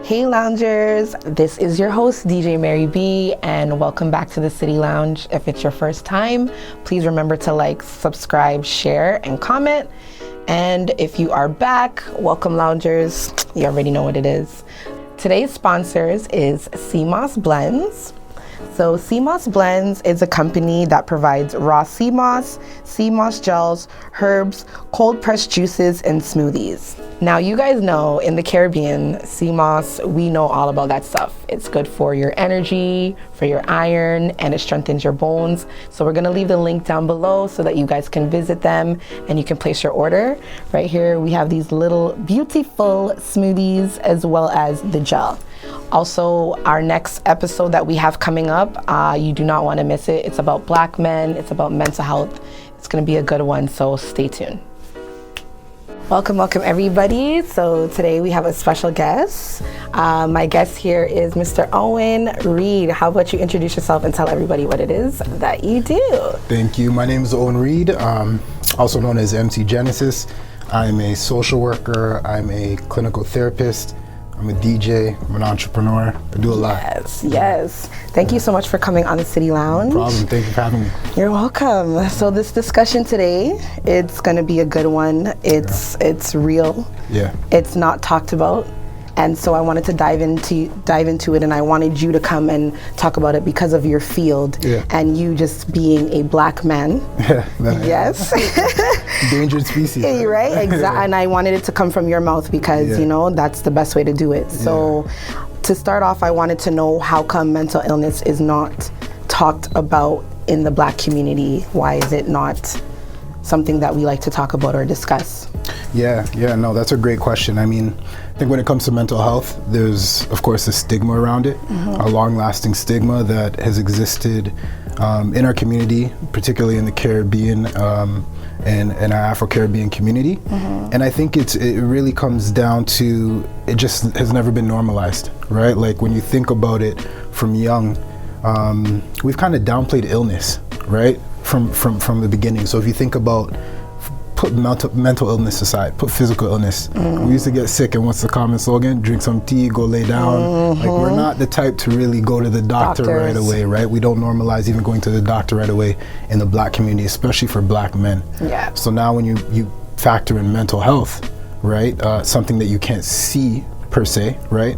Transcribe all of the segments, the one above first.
Hey loungers, this is your host DJ Mary B, and welcome back to the City Lounge. If it's your first time, please remember to like, subscribe, share, and comment. And if you are back, welcome loungers. You already know what it is. Today's sponsors is Cmos Blends. So Cmos Blends is a company that provides raw Cmos gels, herbs, cold pressed juices, and smoothies. Now you guys know in the Caribbean, Cmos, we know all about that stuff. It's good for your energy, for your iron, and it strengthens your bones. So we're gonna leave the link down below so that you guys can visit them and you can place your order. Right here we have these little beautiful smoothies as well as the gel. Also, our next episode that we have coming up, you do not want to miss it. It's about Black men, it's about mental health. It's going to be a good one, so stay tuned. Welcome everybody. So today we have a special guest. My guest here is Mr. Owen Reed. How about you introduce yourself and tell everybody what it is that you do? Thank you. My name is Owen Reed, also known as MC Genesis. I'm a social worker, I'm a clinical therapist, I'm a DJ, I'm an entrepreneur. I do a lot. Yes. Thank you so much for coming on the City Lounge. No problem. Thank you for having me. You're welcome. So this discussion today, it's going to be a good one. It's real. Yeah. It's not talked about. And so I wanted to dive into it, and I wanted you to come and talk about it because of your field and you just being a Black man. Yeah. Yes. Endangered species. Right? Exactly. And I wanted it to come from your mouth because, you know, that's the best way to do it. So to start off, I wanted to know how come mental illness is not talked about in the Black community? Why is it not something that we like to talk about or discuss? No, that's a great question. I mean, I think when it comes to mental health, there's, of course, a stigma around it, a long-lasting stigma that has existed in our community, particularly in the Caribbean and our Afro-Caribbean community. And I think it really comes down to, it just has never been normalized, right? Like when you think about it from young, we've kind of downplayed illness, right? From the beginning. So if you think about, put mental illness aside, put physical illness. We used to get sick, and what's the common slogan? Drink some tea, go lay down. Like, we're not the type to really go to the doctor right away, right? We don't normalize even going to the doctor right away in the Black community, especially for Black men. Yeah. So now when you factor in mental health, right? Something that you can't see per se, right?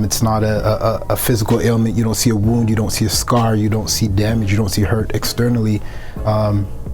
It's not a physical ailment. You don't see a wound, you don't see a scar, you don't see damage, you don't see hurt externally.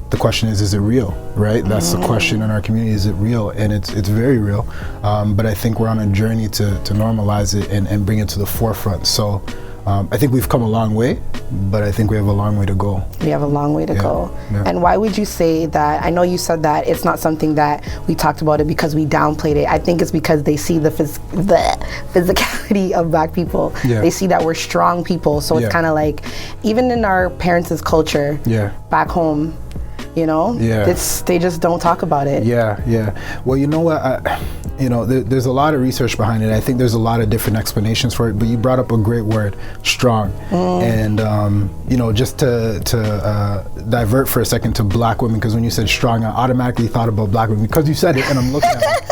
The question is it real, right? That's the question in our community, is it real? And it's very real. But I think we're on a journey to normalize it and bring it to the forefront. So I think we've come a long way, but I think we have a long way to go. We have a long way to go. Yeah. And why would you say that? I know you said that it's not something that we talked about it because we downplayed it. I think it's because they see the physicality of Black people. Yeah. They see that we're strong people. So it's kind of like, even in our parents' culture back home, you know, they just don't talk about it. Well, you know what, there's a lot of research behind it. I think there's a lot of different explanations for it, but you brought up a great word, strong. And just to divert for a second to Black women, because when you said strong, I automatically thought about Black women because you said it and I'm looking at it.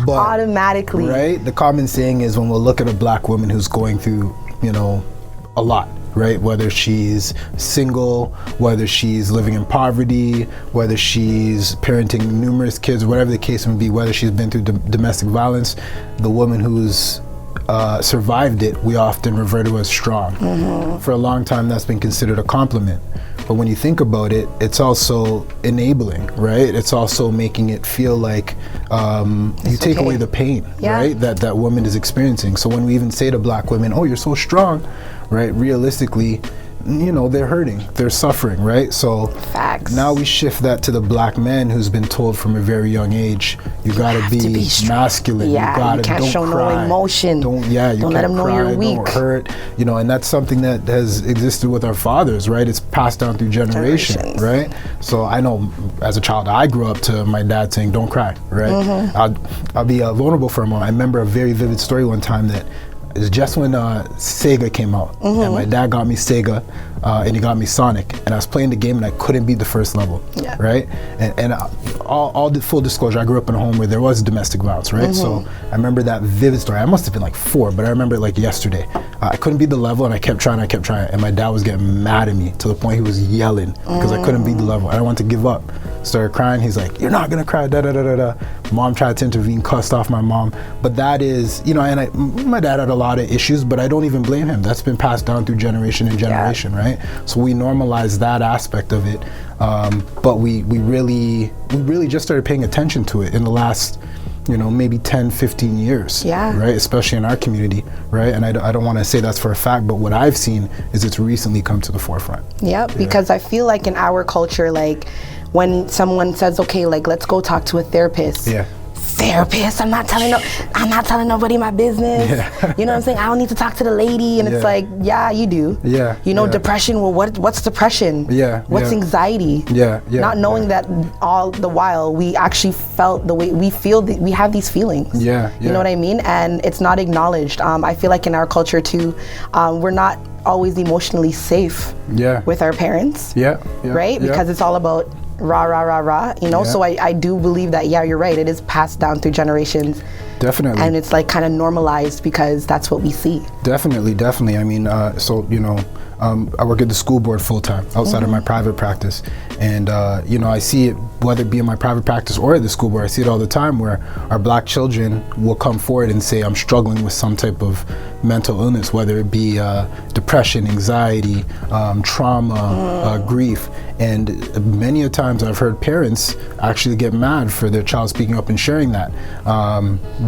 But, automatically, right? The common saying is, when we'll look at a Black woman who's going through, a lot, right? Whether she's single, whether she's living in poverty, whether she's parenting numerous kids, whatever the case may be, whether she's been through domestic violence, the woman who's survived it, we often refer to as strong. For a long time, that's been considered a compliment. But when you think about it, it's also enabling, right? It's also making it feel like you take away the pain, right? That woman is experiencing. So when we even say to Black women, oh, you're so strong, right? Realistically, they're hurting, they're suffering, right? So facts. Now we shift that to the Black man who's been told from a very young age, you gotta be masculine. You can't show no emotion. Don't let them know you're weak. Don't hurt. And that's something that has existed with our fathers, right? It's passed down through generations, right? So I know as a child, I grew up to my dad saying, don't cry, right? I'll be vulnerable for a moment. I remember a very vivid story one time that is just when Sega came out, and my dad got me Sega. and he got me Sonic, and I was playing the game and I couldn't beat the first level, right? And all the full disclosure, I grew up in a home where there was domestic violence, right? So I remember that vivid story. I must have been like 4, but I remember it like yesterday. I couldn't beat the level, and I kept trying, and my dad was getting mad at me to the point he was yelling because I couldn't beat the level. I didn't want to give up. Started crying. He's like, "You're not gonna cry." Da da da da da. Mom tried to intervene, cussed off my mom. But that is, and my dad had a lot of issues, but I don't even blame him. That's been passed down through generation and generation, right? So we normalize that aspect of it, but we really just started paying attention to it in the last, maybe 10, 15 years, right? Especially in our community, right? And I don't want to say that's for a fact, but what I've seen is it's recently come to the forefront. Because I feel like in our culture, like when someone says, okay, like let's go talk to a therapist. Therapist, I'm not telling nobody my business. You know what I'm saying? I don't need to talk to the lady. And it's like, yeah, you do. Depression, well, what's depression? What's anxiety? Not knowing that all the while we actually felt the way we feel, we have these feelings. You know what I mean? And it's not acknowledged. I feel like in our culture too, we're not always emotionally safe with our parents. Right? Because it's all about rah, rah, rah, rah, so I do believe that, you're right, it is passed down through generations. Definitely. And it's like kind of normalized because that's what we see. Definitely. I mean, I work at the school board full time outside of my private practice. And, I see it, whether it be in my private practice or at the school board, I see it all the time where our black children will come forward and say, I'm struggling with some type of mental illness, whether it be depression, anxiety, trauma, grief. And many a times I've heard parents actually get mad for their child speaking up and sharing that.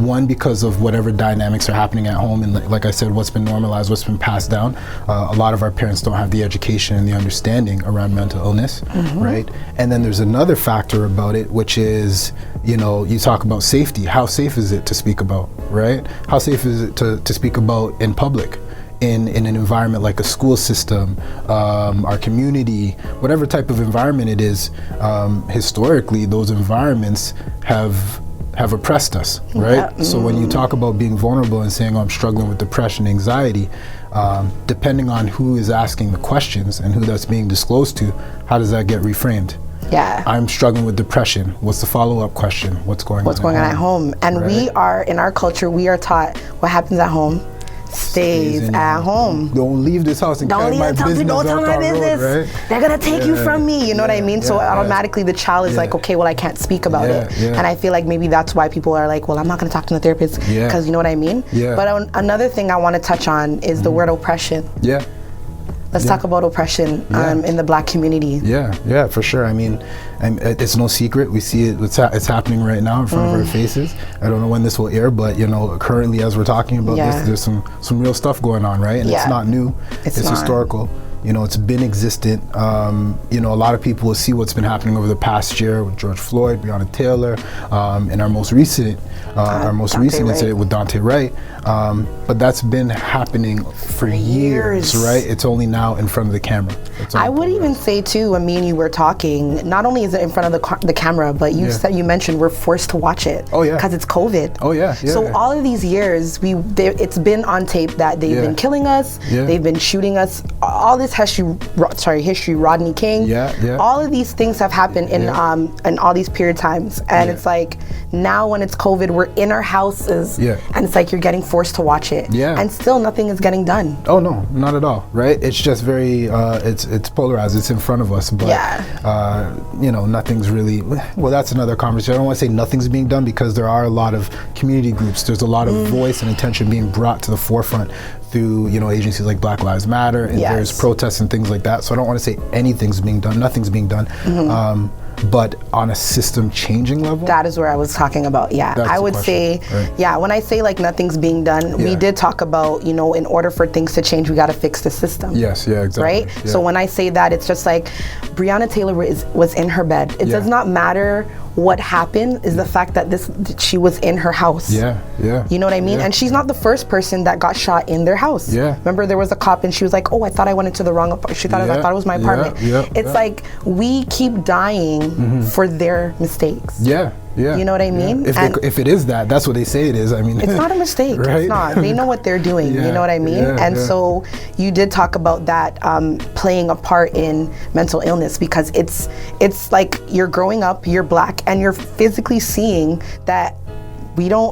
One, because of whatever dynamics are happening at home, and like I said, what's been normalized, what's been passed down. A lot of our parents don't have the education and the understanding around mental illness, right? And then there's another factor about it, which is, you talk about safety. How safe is it to speak about, right? How safe is it to speak about in public? In an environment like a school system, our community, whatever type of environment it is, historically those environments have oppressed us, right? So when you talk about being vulnerable and saying, I'm struggling with depression, anxiety, depending on who is asking the questions and who that's being disclosed to, how does that get reframed? I'm struggling with depression. What's the follow-up question? What's going on at home? And right? We are, in our culture, we are taught what happens at home stays at home. Don't leave this house and carry my business. Don't tell my business. Road, right? They're gonna take you from me. You know what I mean? So automatically the child is like, okay, well, I can't speak about it. And I feel like maybe that's why people are like, well, I'm not gonna talk to the therapist because you know what I mean? But another thing I want to touch on is the word oppression. Let's talk about oppression in the Black community. Yeah, for sure. I mean, it's no secret. We see it. It's happening right now in front of our faces. I don't know when this will air, but currently as we're talking about this, there's some real stuff going on, right? And it's not new. It's historical. It's been existent. A lot of people will see what's been happening over the past year with George Floyd, Breonna Taylor, and our most recent incident with Dante Wright. But that's been happening for years, right? It's only now in front of the camera. I would even say too, when me and you were talking, not only is it in front of the camera, but you mentioned we're forced to watch it. Because it's COVID. So all of these years, it's been on tape that they've been killing us, they've been shooting us, all this history, Rodney King, all of these things have happened in all these period times. And it's like, now when it's COVID, we're in our houses, and it's like you're getting forced to watch it, and still nothing is getting done. Oh no, not at all, right? It's just very, it's polarized, it's in front of us, but nothing's really, well, that's another conversation. I don't want to say nothing's being done because there are a lot of community groups, there's a lot of voice and attention being brought to the forefront through agencies like Black Lives Matter and various protests and things like that. So I don't want to say anything's being done, nothing's being done. But on a system changing level, that is where I was talking about. I would say, when I say like nothing's being done, we did talk about, in order for things to change, we got to fix the system. Exactly. Right? So when I say that, it's just like Breonna Taylor was in her bed. It does not matter what happened, is the fact that she was in her house. You know what I mean? And she's not the first person that got shot in their house. Remember, there was a cop and she was like, oh, I thought I went into the wrong apartment. She thought I thought it was my apartment. It's like we keep dying for their mistakes. Yeah. You know what I mean? If it is that, that's what they say it is. I mean, it's not a mistake. Right? It's not. They know what they're doing. Yeah, You know what I mean? yeah, And yeah. so you did talk about that playing a part in mental illness, because it's like you're growing up, you're Black, and you're physically seeing that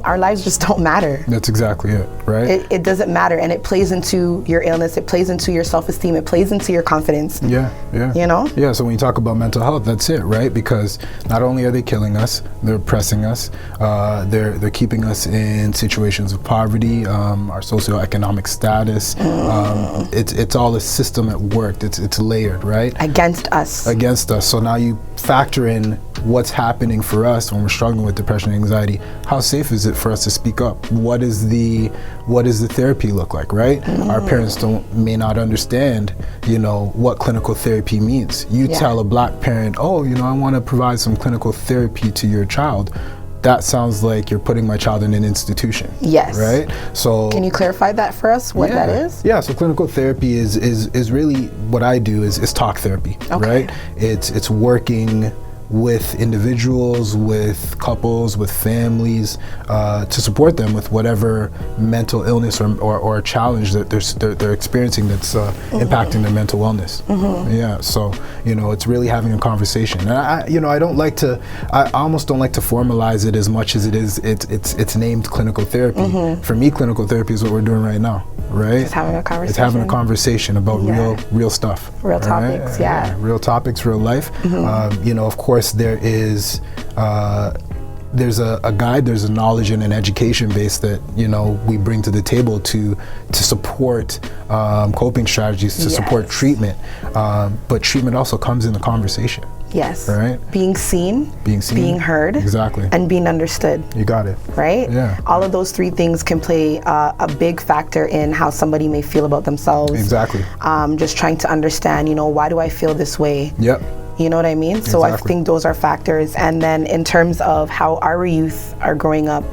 our lives just don't matter. That's exactly it, right? It doesn't matter, and it plays into your illness, it plays into your self-esteem, it plays into your confidence. Yeah. You know? Yeah, so when you talk about mental health, that's it, right? Because not only are they killing us, they're oppressing us, they're keeping us in situations of poverty, our socioeconomic status. It's all a system at work. It's layered, right? Against us. So now you factor in what's happening for us when we're struggling with depression and anxiety. How safe is it for us to speak up? What does the therapy look like, right? Our parents may not understand, what clinical therapy means. You tell a Black parent, I want to provide some clinical therapy to your child. That sounds like you're putting my child in an institution. Yes. Right? So can you clarify that for us, what that is? Yeah, so clinical therapy is really what I do is talk therapy, right? It's working with individuals, with couples, with families, to support them with whatever mental illness or challenge that they're experiencing that's impacting their mental wellness. Yeah, so it's really having a conversation. And I almost don't like to formalize it as much as it is. It's named clinical therapy. For me, clinical therapy is what we're doing right now. Right? Just having a conversation. It's having a conversation about real stuff. Real topics, yeah. Real topics, real life. Of course, there's a guide, there's a knowledge and an education base that we bring to the table to support coping strategies, to support treatment. But treatment also comes in the conversation. Yes. Right? Being seen, being heard, exactly, and being understood. You got it. Right? Yeah. All of those three things can play a big factor in how somebody may feel about themselves. Exactly. Just trying to understand, why do I feel this way? Yep. You know what I mean? So I think those are factors. And then in terms of how our youth are growing up,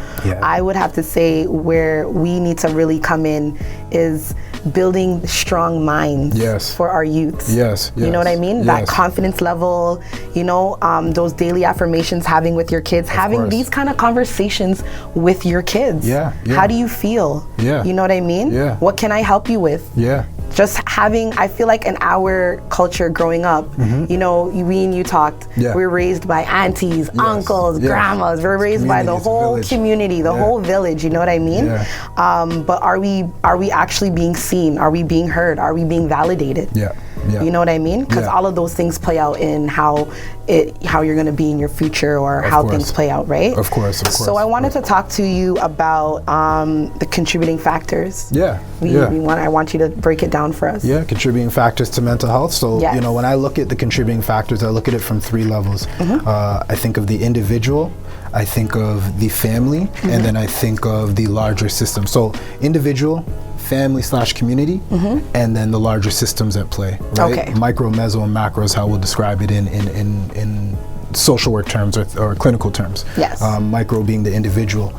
I would have to say where we need to really come in is building strong minds for our youths. Yes. You know what I mean? That confidence level, those daily affirmations having with your kids, having these kind of conversations with your kids. Yeah. How do you feel? Yeah. You know what I mean? Yeah. What can I help you with? Yeah. Just having, I feel like in our culture growing up, we and you talked, we're raised by aunties, uncles, grandmas, we're raised by the whole community, the whole village, you know what I mean? But are we actually being seen? Are we being heard? Are we being validated? Yeah. You know what I mean? Because all of those things play out in how you're going to be in your future, or how things play out, right? Of course. So I wanted to talk to you about the contributing factors. I want you to break it down for us. Yeah, contributing factors to mental health. So, when I look at the contributing factors, I look at it from three levels. I think of the individual, I think of the family, and then I think of the larger system. So individual, family/community, and then the larger systems at play, right? Micro, meso, and macro is how we'll describe it in social work terms or clinical terms. Yes. Micro being the individual.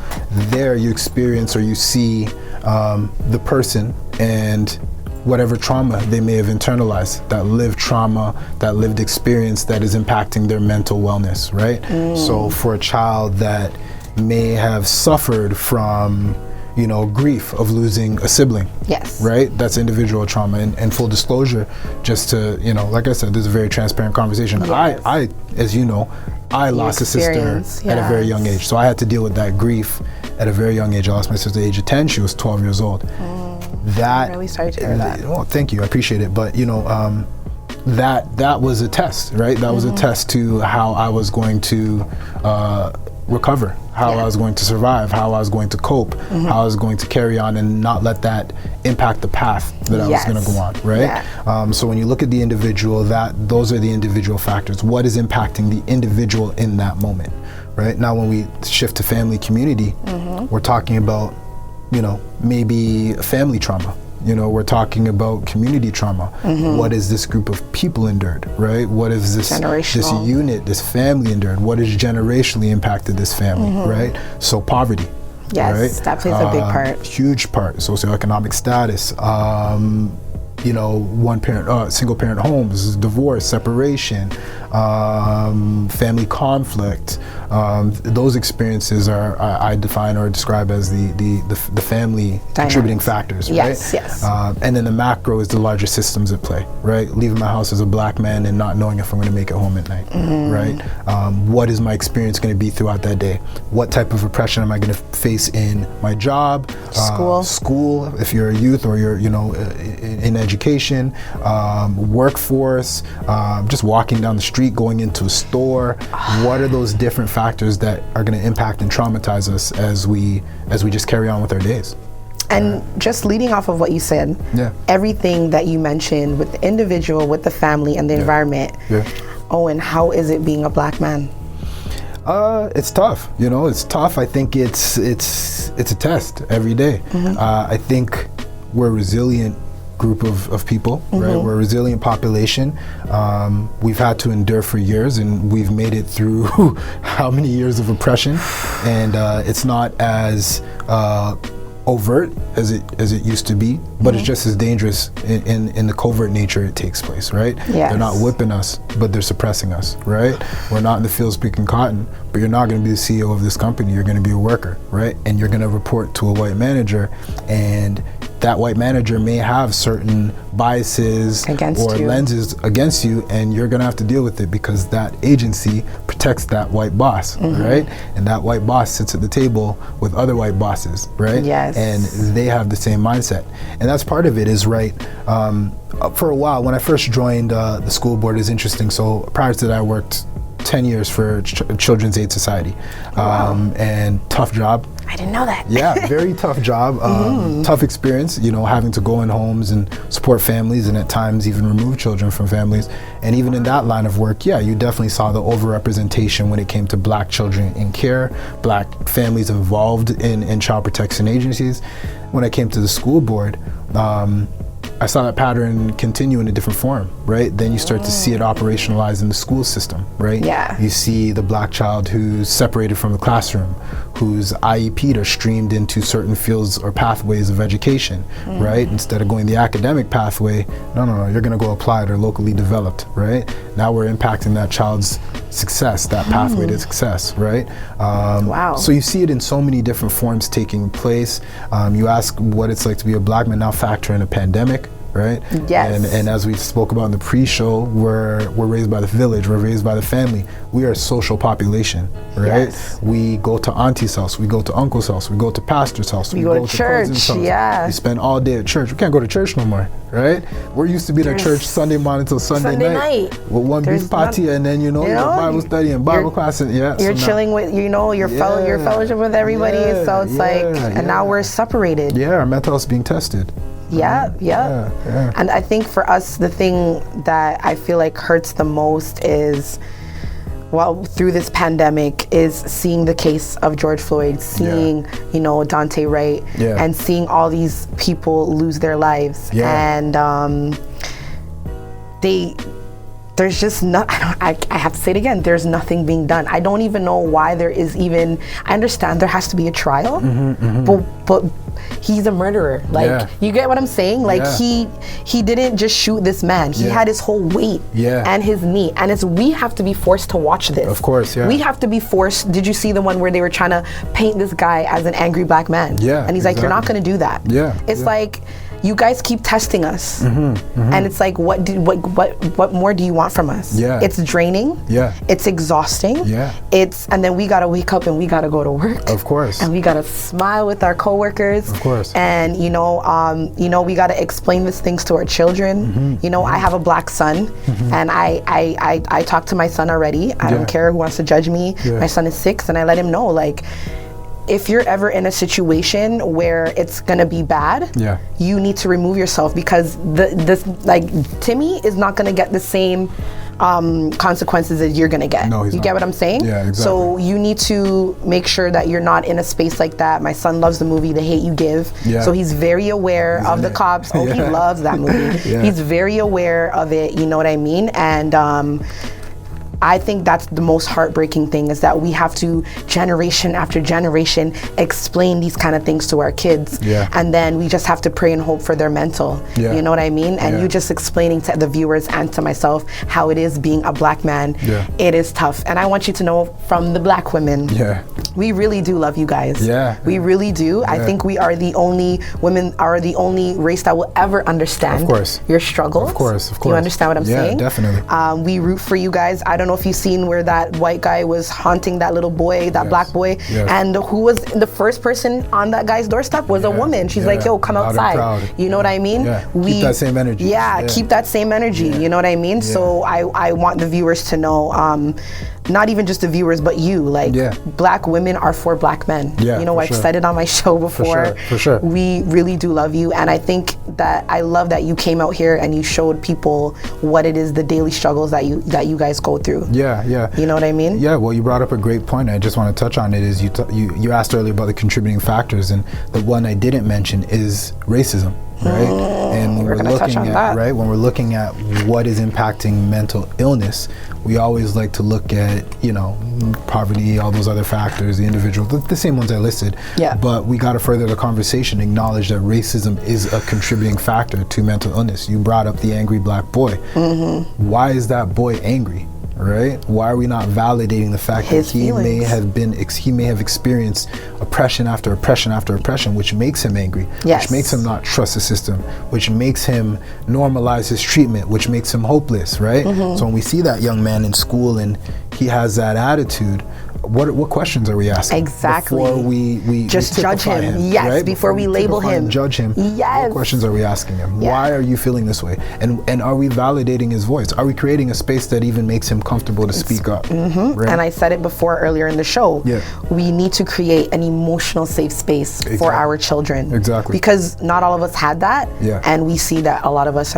There you experience or you see the person and whatever trauma they may have internalized, that lived trauma, that lived experience that is impacting their mental wellness, right? So for a child that may have suffered from grief of losing a sibling. Yes. Right? That's individual trauma. And full disclosure, just to, like I said, this is a very transparent conversation. Yes. I as you know, I lost a sister at a very young age. So I had to deal with that grief at a very young age. I lost my sister at the age of 10. She was 12 years old. I'm really sorry to hear that. Oh, thank you. I appreciate it. But, that was a test, right? That was a test to how I was going to recover, how I was going to survive, how I was going to cope, how I was going to carry on and not let that impact the path that I was going to go on, right? So when you look at the individual, those are the individual factors. What is impacting the individual in that moment, right? Now when we shift to family community, we're talking about, maybe family trauma. We're talking about community trauma. What is this group of people endured, right? What is this unit, this family endured? What has generationally impacted this family, right? So poverty. Yes, right? that plays a big part. Huge part. Socioeconomic status. one parent, single parent homes, divorce, separation, family conflict. Those experiences I define or describe as the family contributing factors, right? Yes. And then the macro is the larger systems at play, right? Leaving my house as a black man and not knowing if I'm going to make it home at night, right? What is my experience going to be throughout that day? What type of oppression am I going to face in my job, school, if you're a youth or you're, in education, workforce, just walking down the street, going into a store. What are those different factors that are going to impact and traumatize us as we just carry on with our days? And just leading off of what you said, everything that you mentioned with the individual, with the family and the environment, Owen, how is it being a black man? It's tough, it's tough. I think it's a test every day. I think we're a resilient group of people, right? We're a resilient population. We've had to endure for years, and we've made it through how many years of oppression, and it's not as overt as it used to be, but it's just as dangerous in the covert nature it takes place, right? Yes. They're not whipping us, but they're suppressing us, right? We're not in the fields picking cotton, but you're not going to be the CEO of this company. You're going to be a worker, right? And you're going to report to a white manager, and that white manager may have certain biases or lenses against you, and you're going to have to deal with it because that agency protects that white boss, right? And that white boss sits at the table with other white bosses, right? Yes. And they have the same mindset. And that's part of it is, right, for a while, when I first joined the school board, is interesting. So prior to that, I worked 10 years for Children's Aid Society. And tough job. I didn't know that. Yeah, very tough job, tough experience, having to go in homes and support families and at times even remove children from families. And even in that line of work, you definitely saw the overrepresentation when it came to black children in care, black families involved in child protection agencies. When I came to the school board, I saw that pattern continue in a different form, right? Then you start to see it operationalized in the school system, right? Yeah. You see the black child who's separated from the classroom, who's IEP'd or streamed into certain fields or pathways of education, right? Instead of going the academic pathway, no, you're gonna go applied or locally developed, right? Now we're impacting that child's success, that pathway to success, right? So you see it in so many different forms taking place. You ask what it's like to be a black man, now factor in a pandemic, right? Yes. And as we spoke about in the pre-show, we're raised by the village, we're raised by the family. We are a social population, right? Yes. We go to auntie's house, we go to uncle's house, we go to pastor's house, we go to church, cousin's house. We spend all day at church. We can't go to church no more, right? We're used to being at church Sunday morning till Sunday night with one beef patty, and then Bible study and Bible class, and you're chilling with your fellowship with everybody. So it's and now we're separated. Yeah, our mental health is being tested. Yeah. And I think for us, the thing that I feel like hurts the most is, through this pandemic, is seeing the case of George Floyd, seeing, Dante Wright, and seeing all these people lose their lives. And there's just I have to say it again, there's nothing being done. I don't even know why there is even, I understand there has to be a trial, but he's a murderer. You get what I'm saying? He didn't just shoot this man. He had his whole weight and his knee. And we have to be forced to watch this. Of course, We have to be forced. Did you see the one where they were trying to paint this guy as an angry black man? And he's like, you're not going to do that. It's like, you guys keep testing us, and it's like, what more do you want from us? It's draining. It's exhausting. And then we gotta wake up and we gotta go to work. Of course. And we gotta smile with our coworkers. Of course. And we gotta explain these things to our children. I have a black son, and I talk to my son already. I don't care who wants to judge me. My son is 6, and I let him know, if you're ever in a situation where it's gonna be bad, you need to remove yourself, because Timmy is not gonna get the same consequences that you're gonna get. No, he's not. Get what I'm saying? Yeah, exactly. So you need to make sure that you're not in a space like that. My son loves the movie The Hate You Give. So he's very aware of the cops. He loves that movie. He's very aware of it, you know what I mean? And I think that's the most heartbreaking thing, is that we have to, generation after generation, explain these kind of things to our kids. Yeah. And then we just have to pray and hope for their mental. Yeah. You know what I mean? And Yeah. you just explaining to the viewers and to myself how it is being a black man. Yeah. It is tough. And I want you to know from the black women, Yeah. we really do love you guys. Yeah. We really do. I think we are the only only race that will ever understand Of course. your struggles. Of course. You understand what I'm saying? Yeah, definitely. We root for you guys. I don't know if you've seen where that white guy was haunting that little boy, that black boy, Yes. and who was the first person on that guy's doorstep was a woman. She's like, yo, come Loud and outside. proud. You know what I mean? Yeah. Keep that same energy. Yeah, keep that same energy. You know what I mean? So I want the viewers to know, not even just the viewers, but you, like, black women are for black men. Yeah, you know, for I've sure. said it on my show before. For sure. We really do love you, and I think that I love that you came out here and you showed people what it is, the daily struggles that you guys go through. Yeah. You know what I mean? Yeah, well, you brought up a great point. I just want to touch on it. Is you asked earlier about the contributing factors, and the one I didn't mention is racism, right? And when we're when we're looking at what is impacting mental illness, we always like to look at, you know, poverty, all those other factors, the individual, the same ones I listed. Yeah. But we got to further the conversation, acknowledge that racism is a contributing factor to mental illness. You brought up the angry black boy. Why is that boy angry? Right? Why are we not validating the fact His that he feelings. may have experienced oppression after oppression after oppression, which makes him angry, which makes him not trust the system, which makes him normalize his treatment, which makes him hopeless, right? So when we see that young man in school and he has that attitude, what questions are we asking? Exactly. Before we just we judge him. typify Yes, right? before we label typify him. and judge him. Yes. What questions are we asking him? Yeah. Why are you feeling this way? And are we validating his voice? Are we creating a space that even makes him comfortable to speak up? Right? And I said it before earlier in the show. Yeah. We need to create an emotional safe space for our children. Exactly. Because not all of us had that. Yeah. And we see that a lot of us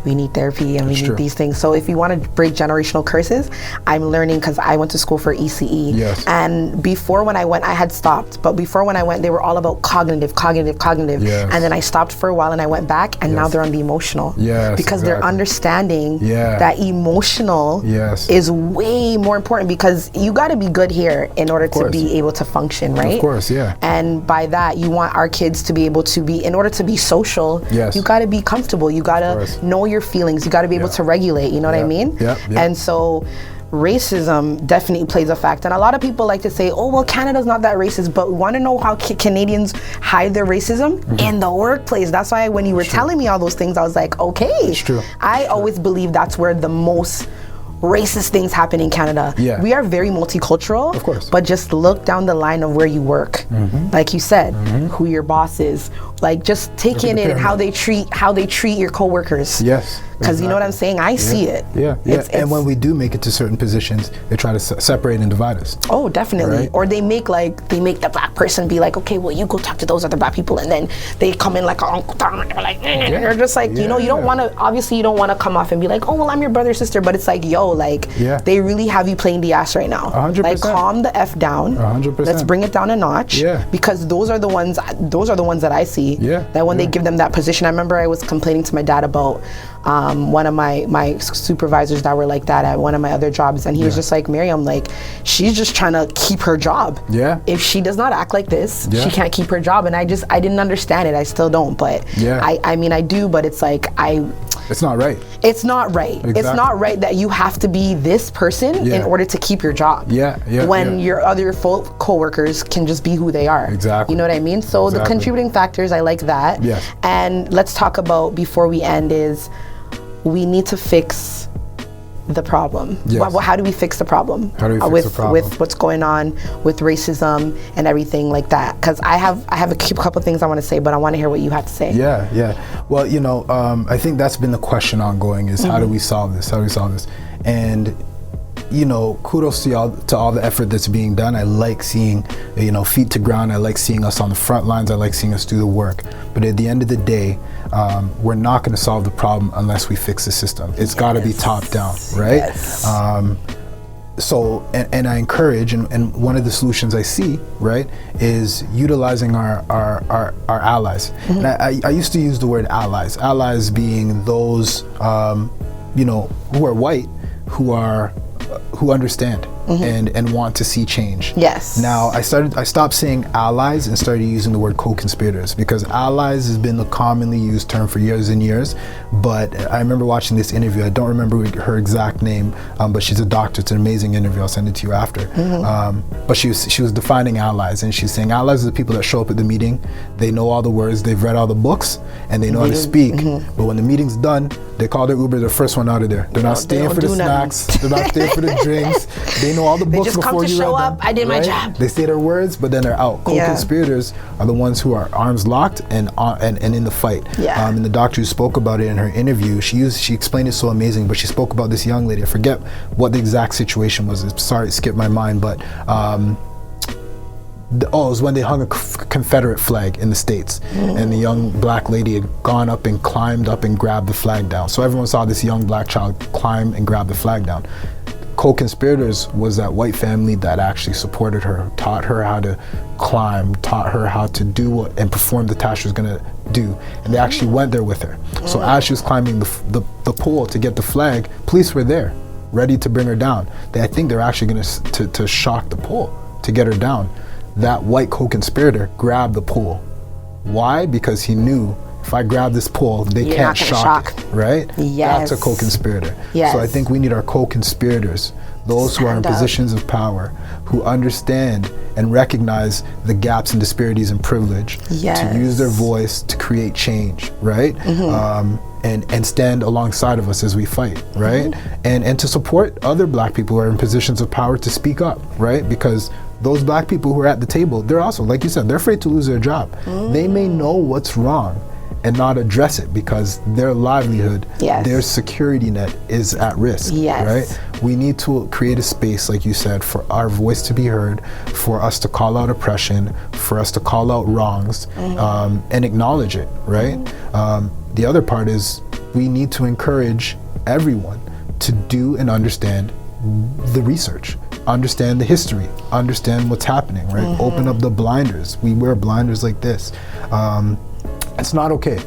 we need therapy and we need these things. So if you want to break generational curses, I'm learning, because I went to school for ECE. Yes. And before when I went, I had stopped. But before when I went, they were all about cognitive. Yes. And then I stopped for a while and I went back, and now they're on the emotional. Yes, Because they're understanding that emotional is way more important, because you got to be good here in order to be able to function, right? Of course, yeah. And by that, you want our kids to be able to be, in order to be social, you got to be comfortable. You got to know your feelings. You got to be able to regulate, you know what I mean? And so racism definitely plays a factor. And a lot of people like to say, oh, well, Canada's not that racist, but we want to know how Canadians hide their racism in the workplace. That's why when you were telling me all those things, I was like, okay. It's true. I always believe that's where the most racist things happen in Canada. Yeah. We are very multicultural, of course, but just look down the line of where you work. Like you said, who your boss is. Like, just take in it, how they treat your coworkers. Yes. Because you know what I'm saying? I see it. Yeah. And when we do make it to certain positions, they try to separate and divide us. Oh, definitely. Right? Or they make the black person be like, okay, well, you go talk to those other black people, and then they come in like Uncle Tom, and they're like, they're just like, you know, you don't want to, obviously you don't want to come off and be like, oh, well, I'm your brother or sister, but it's like, yo, like, they really have you playing the ass right now. 100%. Like, calm the F down. 100%. Let's bring it down a notch. Yeah. Because those are the ones that I see. Yeah. That when they give them that position, I remember I was complaining to my dad about one of my supervisors that were like that at one of my other jobs, and he was just like, Miriam, like, she's just trying to keep her job. Yeah. If she does not act like this, she can't keep her job. And I didn't understand it. I still don't, but I mean, I do, but it's like, it's not right. It's not right. Exactly. It's not right that you have to be this person in order to keep your job. When your other co-workers can just be who they are. Exactly. You know what I mean? So the contributing factors, I like that. Yes. And let's talk about, before we end, is we need to fix the problem. Yes. How do we fix the problem? How do we fix the problem? With what's going on with racism and everything like that? Because I have a couple things I want to say, but I want to hear what you have to say. Yeah. Well, you know, I think that's been the question ongoing, is how do we solve this? And, you know, kudos to all the effort that's being done. I like seeing, you know, feet to ground. I like seeing us on the front lines. I like seeing us do the work. But at the end of the day, we're not going to solve the problem unless we fix the system. It's got to be top down, right? Yes. So, and I encourage, and one of the solutions I see, right, is utilizing our allies. And I used to use the word allies being those, you know, who are white, who are who understand and want to see change. Yes. Now I stopped saying allies and started using the word co-conspirators, because allies has been the commonly used term for years and years. But I remember watching this interview. I don't remember her exact name, but she's a doctor. It's an amazing interview. I'll send it to you after. But she was defining allies, and she's saying allies are the people that show up at the meeting. They know all the words, they've read all the books, and they know how to speak. But when the meeting's done, they call their Uber the first one out of there. They're not staying for the snacks. They're not staying for the drinks. They know all the books before you read them. They just come to show up. I did my job. They say their words, but then they're out. Co-conspirators are the ones who are arms locked and in the fight. And the doctor who spoke about it in her interview, she explained it so amazing, but she spoke about this young lady. I forget what the exact situation was. Sorry, it skipped my mind, but it was when they hung a Confederate flag in the States, and the young black lady had gone up and climbed up and grabbed the flag down. So everyone saw this young black child climb and grab the flag down. Co-conspirators was that white family that actually supported her, taught her how to climb, taught her how to do what and perform the task she was going to do, and they actually went there with her. So as she was climbing the pole to get the flag, police were there, ready to bring her down. I think they're actually going to shock the pole to get her down. That white co-conspirator grabbed the pole. Why? Because he knew, if I grab this pole, they can't shock it, right? Yes. That's a co-conspirator. Yes. So I think we need our co-conspirators, those who are in positions of power, who understand and recognize the gaps and disparities in privilege, to use their voice to create change, right? And stand alongside of us as we fight, right? And to support other black people who are in positions of power to speak up, right? Because those black people who are at the table, they're also, like you said, they're afraid to lose their job. They may know what's wrong and not address it because their livelihood, their security net is at risk, right? We need to create a space, like you said, for our voice to be heard, for us to call out oppression, for us to call out wrongs, and acknowledge it, right? The other part is we need to encourage everyone to do and understand the research, understand the history, understand what's happening, right? Open up the blinders. We wear blinders like this. It's not okay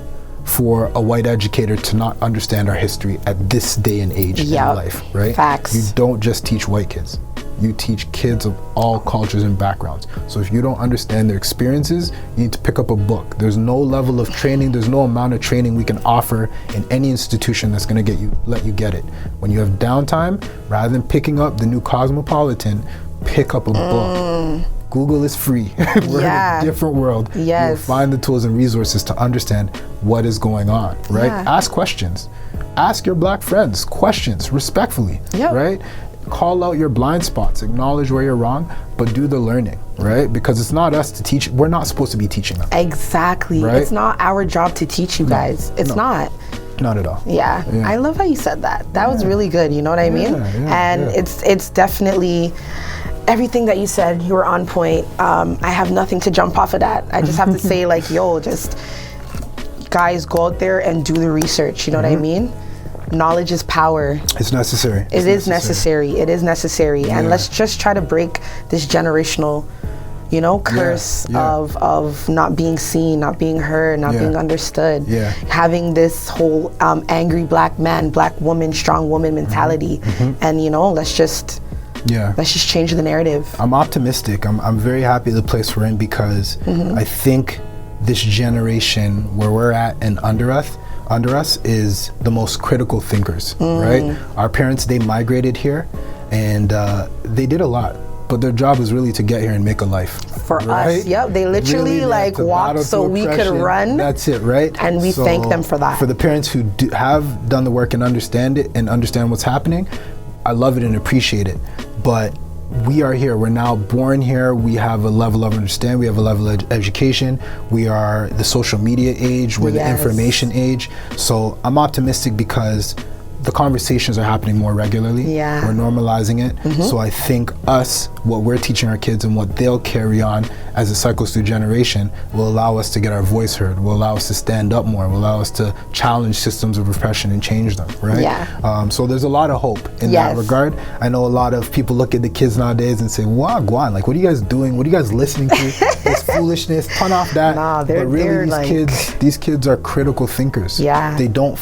for a white educator to not understand our history at this day and age in life, right? Facts. You don't just teach white kids. You teach kids of all cultures and backgrounds. So if you don't understand their experiences, you need to pick up a book. There's no level of training, there's no amount of training we can offer in any institution that's gonna let you get it. When you have downtime, rather than picking up the new Cosmopolitan, pick up a book. Google is free. We're in a different world. You'll find the tools and resources to understand what is going on, right? Ask questions. Ask your black friends questions respectfully, right? Call out your blind spots, acknowledge where you're wrong, but do the learning, right? Because it's not us to teach. We're not supposed to be teaching them. Exactly. Right? It's not our job to teach you guys. It's not. Not at all. I love how you said that. That was really good. You know what I mean? And it's definitely everything that you said. You were on point. I have nothing to jump off of that. I just have to say, like, yo, just guys, go out there and do the research. You know what I mean? Knowledge is power. It's necessary. It is necessary. And let's just try to break this generational, curse of not being seen, not being heard, not being understood. Having this whole angry black man, black woman, strong woman mentality. And let's just change the narrative. I'm optimistic. I'm very happy the place we're in because I think this generation where we're at and under us is the most critical thinkers, right? Our parents, they migrated here and they did a lot, but their job was really to get here and make a life. For us, they literally really, walked so we could run. That's it, right? And we thank them for that. For the parents who have done the work and understand it and understand what's happening, I love it and appreciate it. But we are here. We're now born here. We have a level of understanding. We have a level of education. We are the social media age. We're the information age. So I'm optimistic because the conversations are happening more regularly. We're normalizing it. So I think what we're teaching our kids and what they'll carry on as it cycles through generation will allow us to get our voice heard, will allow us to stand up more, will allow us to challenge systems of repression and change them, right? So there's a lot of hope in that regard. I know a lot of people look at the kids nowadays and say, wow, Guan, like, what are you guys doing? What are you guys listening to? This foolishness, ton off that. But really these kids are critical thinkers. They don't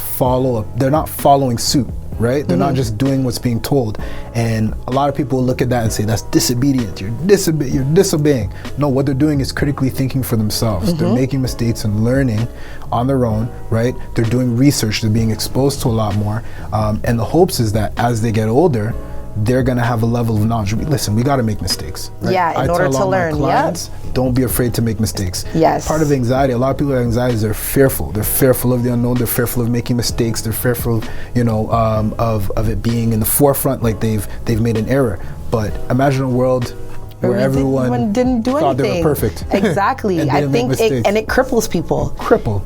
they're not following suit. right? They're not just doing what's being told. And a lot of people look at that and say, that's disobedience, you're disobeying. No, what they're doing is critically thinking for themselves. They're making mistakes and learning on their own, right? They're doing research, they're being exposed to a lot more. And the hopes is that as they get older, they're gonna have a level of knowledge. Listen, we gotta make mistakes. Right? Yeah, in order to learn. My clients, don't be afraid to make mistakes. Yes. Part of anxiety, a lot of people with anxiety, they're fearful. They're fearful of the unknown. They're fearful of making mistakes. They're fearful, of it being in the forefront, like they've made an error. But imagine a world where everyone didn't do thought anything. They were perfect. Exactly. I think it cripples people.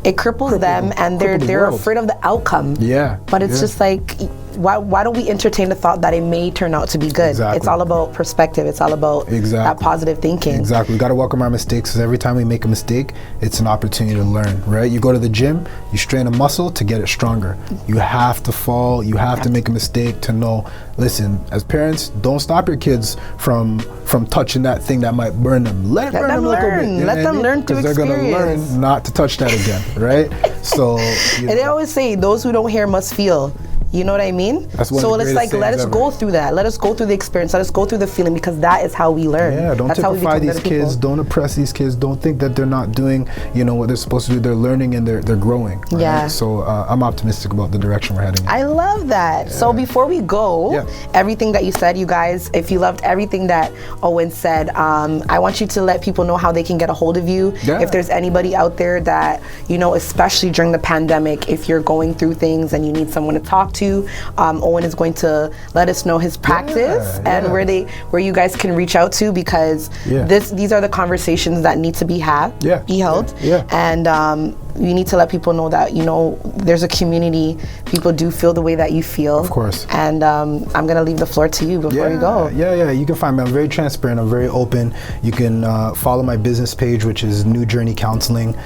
It cripples them, and they're afraid of the outcome. Yeah. But it's just like, why don't we entertain the thought that it may turn out to be good? Exactly. It's all about perspective. It's all about that positive thinking. Exactly. We got to welcome our mistakes, because every time we make a mistake, it's an opportunity to learn, right? You go to the gym, you strain a muscle to get it stronger. You have to fall. You have to make a mistake to know. Listen, as parents, don't stop your kids from touching that thing that might burn them. Let them burn them a little bit. Let them learn through experience. Because they're going to learn not to touch that again, right? So. And they always say, those who don't hear must feel. You know what I mean? So it's like, let us go through that. Let us go through the experience. Let us go through the feeling, because that is how we learn. Yeah, don't typify these kids. Don't oppress these kids. Don't think that they're not doing, what they're supposed to do. They're learning and they're growing. Right? Yeah. So I'm optimistic about the direction we're heading in. I love that. Yeah. So before we go, everything that you said, you guys, if you loved everything that Owen said, I want you to let people know how they can get a hold of you. Yeah. If there's anybody out there that, especially during the pandemic, if you're going through things and you need someone to talk to, Owen is going to let us know his practice and where you guys can reach out to, because these are the conversations that need to be held. And you need to let people know that there's a community. People do feel the way that you feel. Of course. And I'm gonna leave the floor to you before you go. Yeah. You can find me. I'm very transparent. I'm very open. You can follow my business page, which is New Journey Counselling.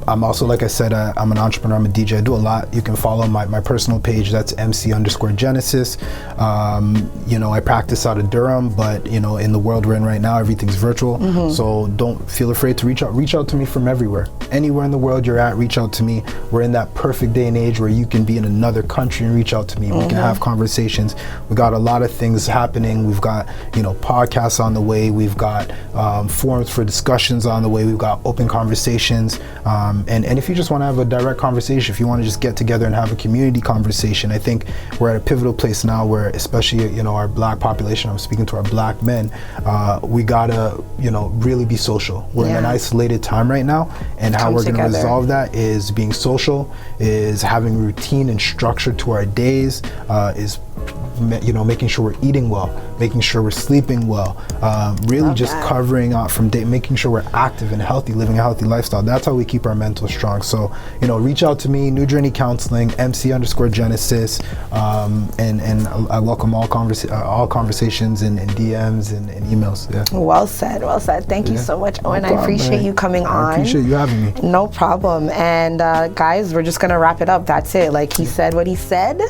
I'm also, like I said, I'm an entrepreneur. I'm a DJ. I do a lot. You can follow my personal page. That's MC_Genesis. I practice out of Durham, but in the world we're in right now, everything's virtual. So don't feel afraid to reach out. Reach out to me from everywhere. Anywhere in the world you're at, reach out to me. We're in that perfect day and age where you can be in another country and reach out to me. We can have conversations. We got a lot of things happening. We've got podcasts on the way. We've got forums for discussions on the way. We've got open conversations. And if you just want to have a direct conversation, if you want to just get together and have a community conversation, I think we're at a pivotal place now where, especially our Black population, I'm speaking to our Black men, we gotta really be social. We're in an isolated time right now, and how we're going to resolve that is being social, is having routine and structure to our days, is making sure we're eating well, making sure we're sleeping well, really just covering out from day, making sure we're active and healthy, living a healthy lifestyle. That's how we keep our mental strong. So reach out to me, New Journey Counselling, MC_Genesis, and I welcome all conversations and DMs and emails. Well said. Thank you so much, Owen. I appreciate you coming on. I appreciate you having me. No problem. And guys, we're just gonna wrap it up. That's it. Like, he said what he said,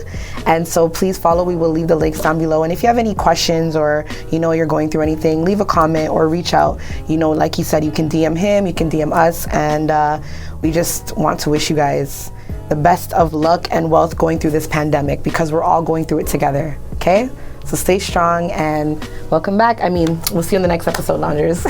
and so please follow. We will leave the links down below, and if you have any questions or you're going through anything, leave a comment or reach out. Like he said, you can DM him, you can DM us, and we just want to wish you guys the best of luck and wealth going through this pandemic, because we're all going through it together. Okay, so stay strong and welcome back. We'll see you in the next episode, Loungers.